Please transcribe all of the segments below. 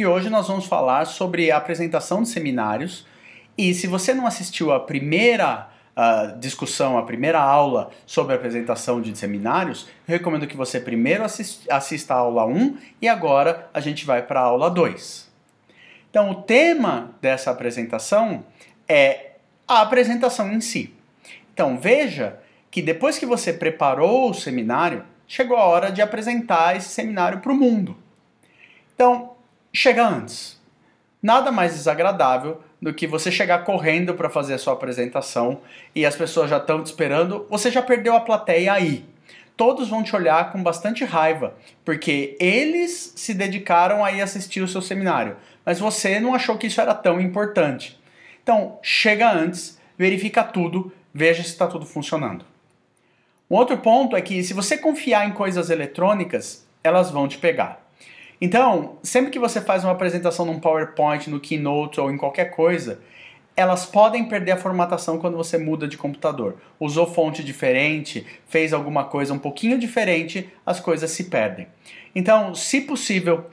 e hoje nós vamos falar sobre a apresentação de seminários. E se você não assistiu a primeira discussão, a primeira aula sobre a apresentação de seminários, eu recomendo que você primeiro assista a aula 1 e agora a gente vai para a aula 2. Então, o tema dessa apresentação é a apresentação em si. Então, veja que depois que você preparou o seminário, chegou a hora de apresentar esse seminário para o mundo. Então, chega antes. Nada mais desagradável do que você chegar correndo para fazer a sua apresentação e as pessoas já estão te esperando, você já perdeu a plateia aí. Todos vão te olhar com bastante raiva, porque eles se dedicaram a ir assistir o seu seminário, mas você não achou que isso era tão importante. Então, chega antes, verifica tudo, veja se está tudo funcionando. Um outro ponto é que se você confiar em coisas eletrônicas, elas vão te pegar. Então, sempre que você faz uma apresentação num PowerPoint, no Keynote ou em qualquer coisa, elas podem perder a formatação quando você muda de computador. Usou fonte diferente, fez alguma coisa um pouquinho diferente, as coisas se perdem. Então, se possível,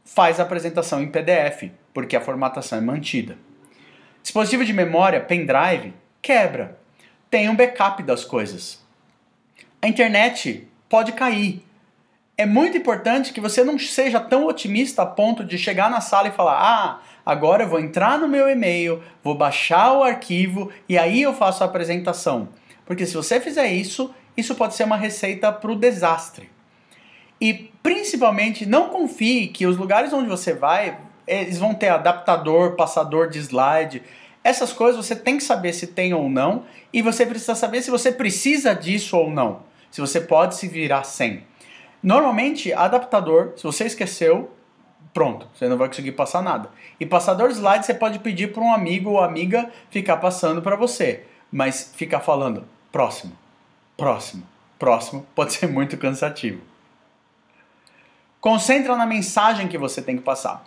faz a apresentação em PDF, porque a formatação é mantida. Dispositivo de memória, pendrive, quebra. Tem um backup das coisas. A internet pode cair. É muito importante que você não seja tão otimista a ponto de chegar na sala e falar: agora eu vou entrar no meu e-mail, vou baixar o arquivo e aí eu faço a apresentação. Porque se você fizer isso, isso pode ser uma receita para o desastre. E principalmente não confie que os lugares onde você vai, eles vão ter adaptador, passador de slide. Essas coisas você tem que saber se tem ou não e você precisa saber se você precisa disso ou não. Se você pode se virar sem. Normalmente, adaptador, se você esqueceu, pronto, você não vai conseguir passar nada. E passador de slide você pode pedir para um amigo ou amiga ficar passando para você, mas ficar falando próximo, próximo, próximo pode ser muito cansativo. Concentra na mensagem que você tem que passar.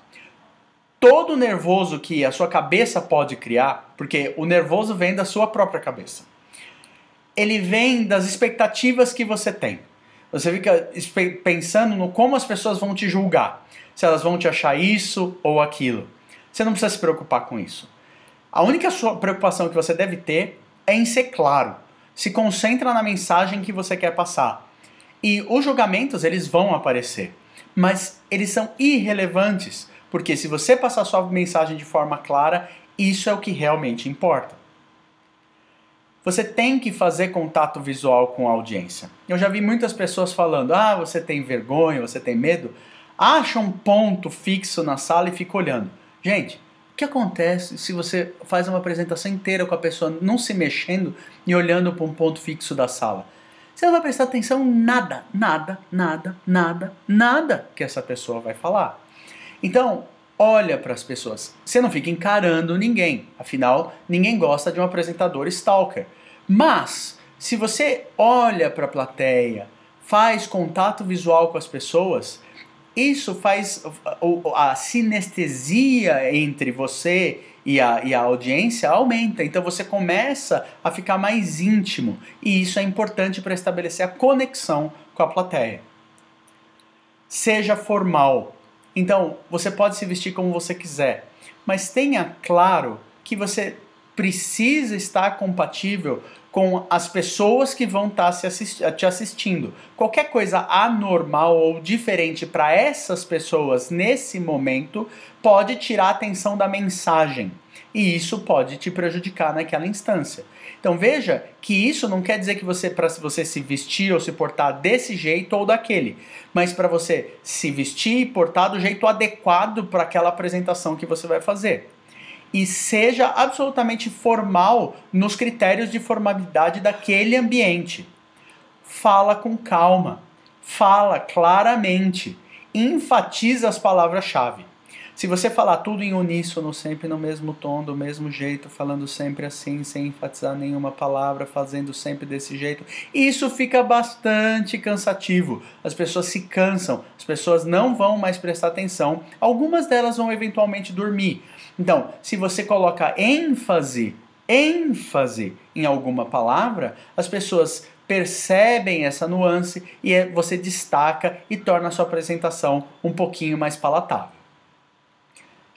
Todo nervoso que a sua cabeça pode criar, porque o nervoso vem da sua própria cabeça, ele vem das expectativas que você tem. Você fica pensando no como as pessoas vão te julgar. Se elas vão te achar isso ou aquilo. Você não precisa se preocupar com isso. A única preocupação que você deve ter é em ser claro. Se concentra na mensagem que você quer passar. E os julgamentos, eles vão aparecer. Mas eles são irrelevantes. Porque se você passar sua mensagem de forma clara, isso é o que realmente importa. Você tem que fazer contato visual com a audiência. Eu já vi muitas pessoas falando: você tem vergonha, você tem medo. Acha um ponto fixo na sala e fica olhando. Gente, o que acontece se você faz uma apresentação inteira com a pessoa não se mexendo e olhando para um ponto fixo da sala? Você não vai prestar atenção em nada que essa pessoa vai falar. Então, olha para as pessoas. Você não fica encarando ninguém. Afinal, ninguém gosta de um apresentador stalker. Mas, se você olha para a plateia, faz contato visual com as pessoas, isso faz a sinestesia entre você e a audiência aumenta. Então você começa a ficar mais íntimo. E isso é importante para estabelecer a conexão com a plateia. Seja formal. Então, você pode se vestir como você quiser, mas tenha claro que você precisa estar compatível com as pessoas que vão estar te assistindo. Qualquer coisa anormal ou diferente para essas pessoas nesse momento pode tirar a atenção da mensagem. E isso pode te prejudicar naquela instância. Então veja que isso não quer dizer que para você se vestir ou se portar desse jeito ou daquele, mas para você se vestir e portar do jeito adequado para aquela apresentação que você vai fazer. E seja absolutamente formal nos critérios de formalidade daquele ambiente. Fala com calma, fala claramente, enfatiza as palavras-chave. Se você falar tudo em uníssono, sempre no mesmo tom, do mesmo jeito, falando sempre assim, sem enfatizar nenhuma palavra, fazendo sempre desse jeito, isso fica bastante cansativo. As pessoas se cansam, as pessoas não vão mais prestar atenção, algumas delas vão eventualmente dormir. Então, se você coloca ênfase em alguma palavra, as pessoas percebem essa nuance e você destaca e torna a sua apresentação um pouquinho mais palatável.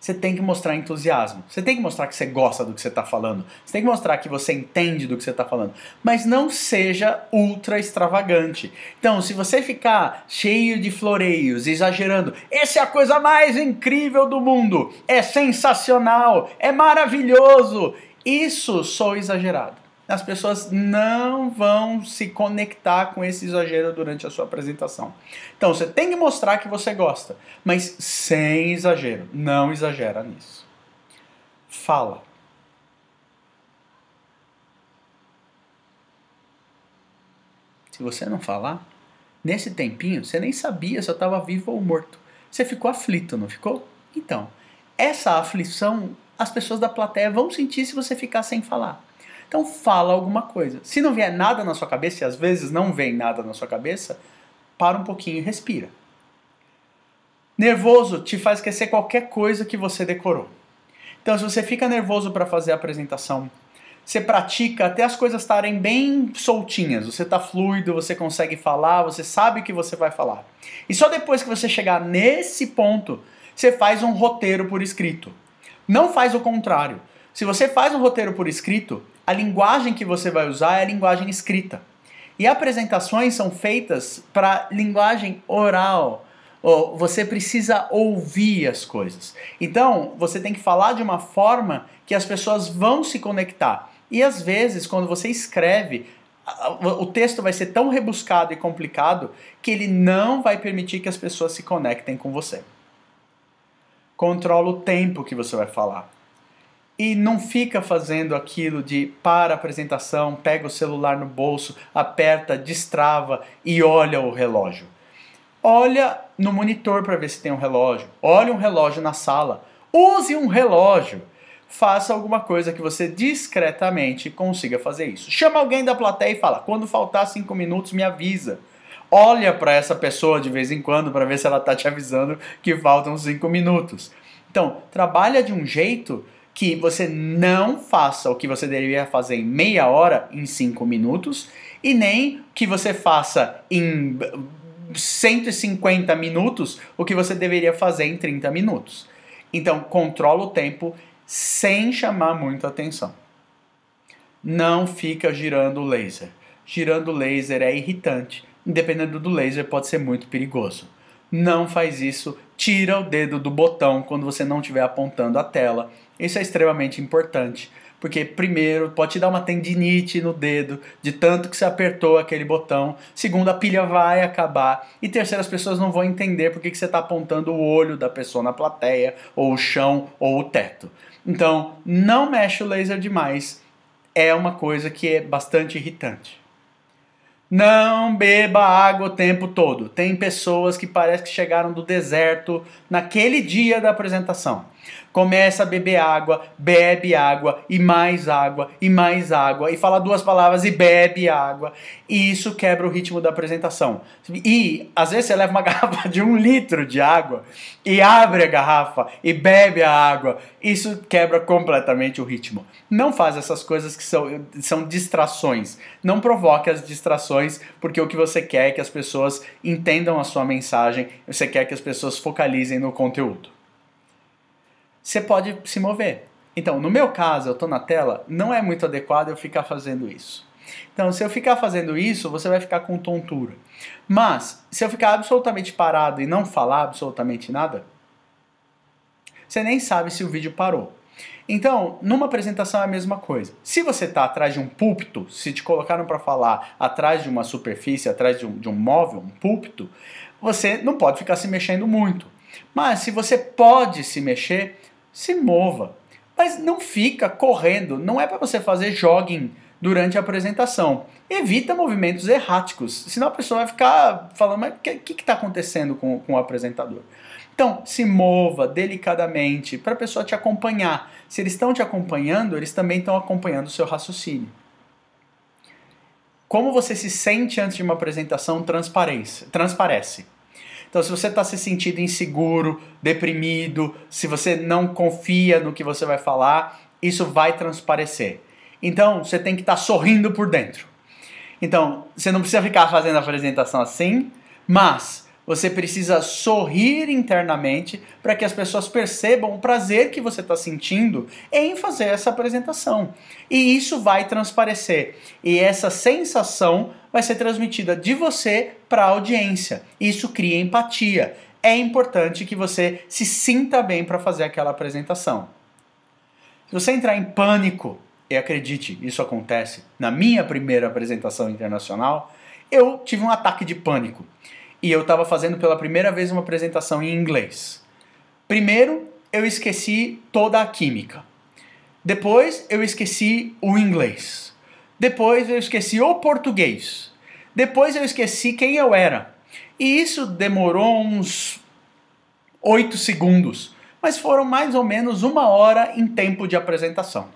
você tem que mostrar entusiasmo. Você tem que mostrar que você gosta do que você está falando. Você tem que mostrar que você entende do que você está falando. Mas não seja ultra extravagante. Então, se você ficar cheio de floreios, exagerando, essa é a coisa mais incrível do mundo, é sensacional, é maravilhoso, isso sou exagerado. As pessoas não vão se conectar com esse exagero durante a sua apresentação. Então você tem que mostrar que você gosta, mas sem exagero. Não exagera nisso. Fala. Se você não falar, nesse tempinho você nem sabia se eu estava vivo ou morto. Você ficou aflito, não ficou? Então, essa aflição as pessoas da plateia vão sentir se você ficar sem falar. Então fala alguma coisa. Se não vier nada na sua cabeça, e às vezes não vem nada na sua cabeça, para um pouquinho e respira. Nervoso te faz esquecer qualquer coisa que você decorou. Então se você fica nervoso para fazer a apresentação, você pratica até as coisas estarem bem soltinhas, você está fluido, você consegue falar, você sabe o que você vai falar. E só depois que você chegar nesse ponto, você faz um roteiro por escrito. Não faz o contrário. Se você faz um roteiro por escrito, a linguagem que você vai usar é a linguagem escrita. E apresentações são feitas para linguagem oral. Você precisa ouvir as coisas. Então, você tem que falar de uma forma que as pessoas vão se conectar. E às vezes, quando você escreve, o texto vai ser tão rebuscado e complicado que ele não vai permitir que as pessoas se conectem com você. Controla o tempo que você vai falar. E não fica fazendo aquilo de para a apresentação, pega o celular no bolso, aperta, destrava e olha o relógio. Olha no monitor para ver se tem um relógio. Olha um relógio na sala. Use um relógio. Faça alguma coisa que você discretamente consiga fazer isso. Chama alguém da plateia e fala, quando faltar 5 minutos me avisa. Olha para essa pessoa de vez em quando para ver se ela está te avisando que faltam 5 minutos. Então, trabalha de um jeito que você não faça o que você deveria fazer em meia hora, em 5 minutos, e nem que você faça em 150 minutos o que você deveria fazer em 30 minutos. Então, controla o tempo sem chamar muita atenção. Não fica girando o laser. Girando o laser é irritante. Dependendo do laser, pode ser muito perigoso. Não faz isso. Tira o dedo do botão quando você não estiver apontando a tela. Isso é extremamente importante, porque primeiro pode te dar uma tendinite no dedo de tanto que você apertou aquele botão. Segundo, a pilha vai acabar. E terceiro, as pessoas não vão entender porque que você está apontando o olho da pessoa na plateia, ou o chão, ou o teto. Então, não mexe o laser demais. É uma coisa que é bastante irritante. Não beba água o tempo todo. Tem pessoas que parece que chegaram do deserto naquele dia da apresentação. Começa a beber água, bebe água, e mais água, e fala 2 palavras e bebe água. E isso quebra o ritmo da apresentação. E às vezes você leva uma garrafa de 1 litro de água e abre a garrafa e bebe a água. Isso quebra completamente o ritmo. Não faz essas coisas que são distrações. Não provoque as distrações, porque o que você quer é que as pessoas entendam a sua mensagem, você quer que as pessoas focalizem no conteúdo. Você pode se mover. Então, no meu caso, eu estou na tela, não é muito adequado eu ficar fazendo isso. Então, se eu ficar fazendo isso, você vai ficar com tontura. Mas, se eu ficar absolutamente parado e não falar absolutamente nada, você nem sabe se o vídeo parou. Então, numa apresentação é a mesma coisa. Se você está atrás de um púlpito, se te colocaram para falar atrás de uma superfície, atrás de um móvel, um púlpito, você não pode ficar se mexendo muito. Mas se você pode se mexer, se mova. Mas não fica correndo. Não é para você fazer jogging durante a apresentação. Evita movimentos erráticos. Senão a pessoa vai ficar falando, mas o que está acontecendo com o apresentador? Então, se mova delicadamente para a pessoa te acompanhar. Se eles estão te acompanhando, eles também estão acompanhando o seu raciocínio. Como você se sente antes de uma apresentação transparece. Então, se você está se sentindo inseguro, deprimido, se você não confia no que você vai falar, isso vai transparecer. Então, você tem que estar sorrindo por dentro. Então, você não precisa ficar fazendo a apresentação assim, mas Você precisa sorrir internamente para que as pessoas percebam o prazer que você está sentindo em fazer essa apresentação. E isso vai transparecer. E essa sensação vai ser transmitida de você para a audiência. Isso cria empatia. É importante que você se sinta bem para fazer aquela apresentação. Se você entrar em pânico, e acredite, isso acontece, na minha primeira apresentação internacional, eu tive um ataque de pânico. E eu estava fazendo pela primeira vez uma apresentação em inglês. Primeiro, eu esqueci toda a química. Depois, eu esqueci o inglês. Depois, eu esqueci o português. Depois, eu esqueci quem eu era. E isso demorou uns 8 segundos, mas foram mais ou menos 1 hora em tempo de apresentação.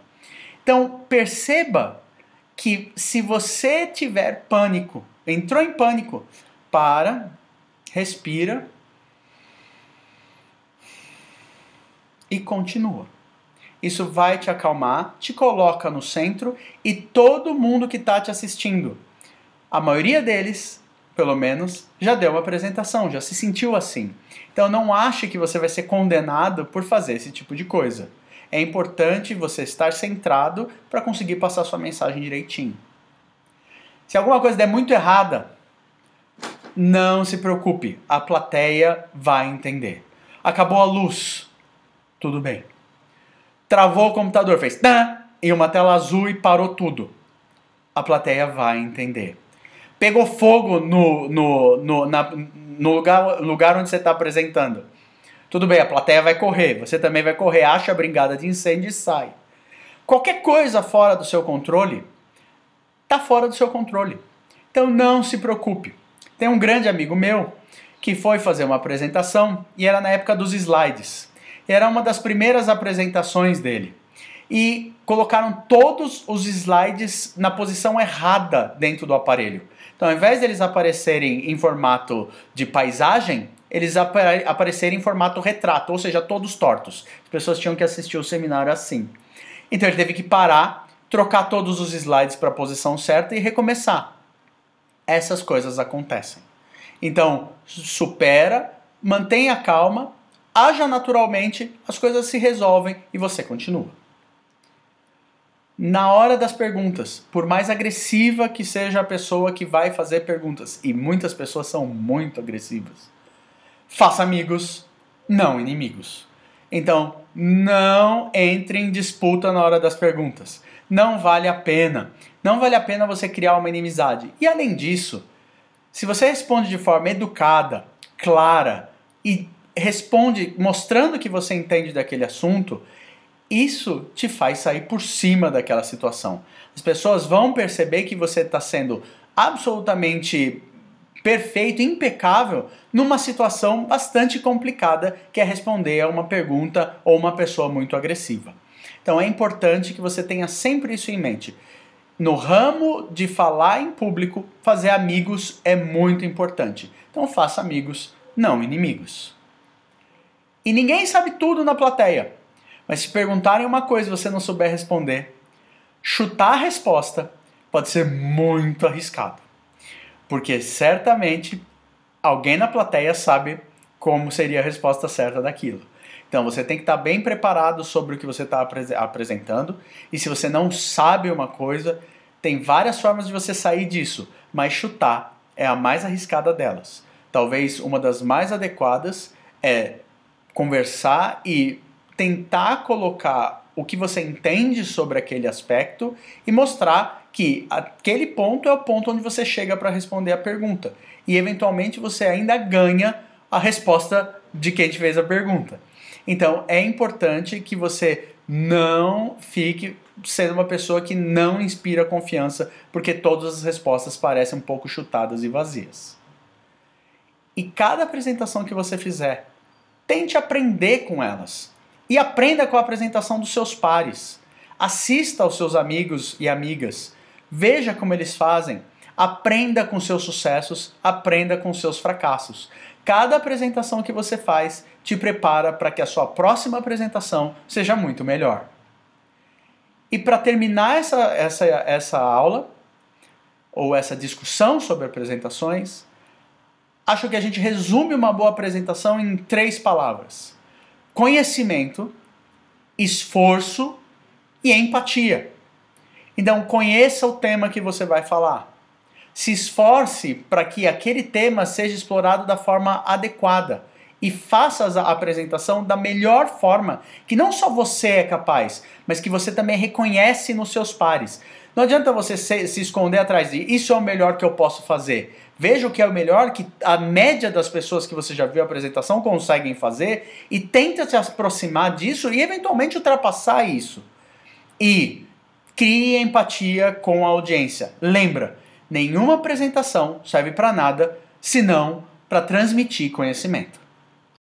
Então, perceba que se você tiver pânico, entrou em pânico, para, respira e continua. Isso vai te acalmar, te coloca no centro e todo mundo que está te assistindo, a maioria deles, pelo menos, já deu uma apresentação, já se sentiu assim. Então não ache que você vai ser condenado por fazer esse tipo de coisa. É importante você estar centrado para conseguir passar sua mensagem direitinho. Se alguma coisa der muito errada, não se preocupe, a plateia vai entender. Acabou a luz, tudo bem. Travou o computador, fez tã, em uma tela azul e parou tudo. A plateia vai entender. Pegou fogo no lugar onde você está apresentando. Tudo bem, a plateia vai correr, você também vai correr, acha a brigada de incêndio e sai. Qualquer coisa fora do seu controle, está fora do seu controle. Então não se preocupe. Tem um grande amigo meu que foi fazer uma apresentação e era na época dos slides. Era uma das primeiras apresentações dele. E colocaram todos os slides na posição errada dentro do aparelho. Então, ao invés deles aparecerem em formato de paisagem, eles aparecerem em formato retrato, ou seja, todos tortos. As pessoas tinham que assistir o seminário assim. Então ele teve que parar, trocar todos os slides para a posição certa e recomeçar. Essas coisas acontecem. Então, supera, mantenha calma, haja naturalmente, as coisas se resolvem e você continua. Na hora das perguntas, por mais agressiva que seja a pessoa que vai fazer perguntas, e muitas pessoas são muito agressivas, faça amigos, não inimigos. Então, não entre em disputa na hora das perguntas. Não vale a pena. Não vale a pena você criar uma inimizade. E além disso, se você responde de forma educada, clara e responde mostrando que você entende daquele assunto, isso te faz sair por cima daquela situação. As pessoas vão perceber que você está sendo absolutamente perfeito, impecável, numa situação bastante complicada, que é responder a uma pergunta ou uma pessoa muito agressiva. Então é importante que você tenha sempre isso em mente. No ramo de falar em público, fazer amigos é muito importante. Então faça amigos, não inimigos. E ninguém sabe tudo na plateia. Mas se perguntarem uma coisa e você não souber responder, chutar a resposta pode ser muito arriscado. Porque certamente alguém na plateia sabe como seria a resposta certa daquilo. Então você tem que estar bem preparado sobre o que você está apresentando. E se você não sabe uma coisa, tem várias formas de você sair disso. Mas chutar é a mais arriscada delas. Talvez uma das mais adequadas é conversar e tentar colocar o que você entende sobre aquele aspecto e mostrar que aquele ponto é o ponto onde você chega para responder a pergunta. E eventualmente você ainda ganha a resposta de quem te fez a pergunta. Então é importante que você não fique sendo uma pessoa que não inspira confiança, porque todas as respostas parecem um pouco chutadas e vazias. E cada apresentação que você fizer, tente aprender com elas. E aprenda com a apresentação dos seus pares. Assista aos seus amigos e amigas. Veja como eles fazem. Aprenda com seus sucessos, aprenda com seus fracassos. Cada apresentação que você faz te prepara para que a sua próxima apresentação seja muito melhor. E para terminar essa aula, ou essa discussão sobre apresentações, acho que a gente resume uma boa apresentação em 3 palavras: conhecimento, esforço e empatia. Então, conheça o tema que você vai falar. Se esforce para que aquele tema seja explorado da forma adequada e faça a apresentação da melhor forma, que não só você é capaz, mas que você também reconhece nos seus pares. Não adianta você se esconder atrás de isso é o melhor que eu posso fazer. Veja o que é o melhor que a média das pessoas que você já viu a apresentação conseguem fazer e tenta se aproximar disso e eventualmente ultrapassar isso. E crie empatia com a audiência. Lembra, nenhuma apresentação serve para nada senão para transmitir conhecimento.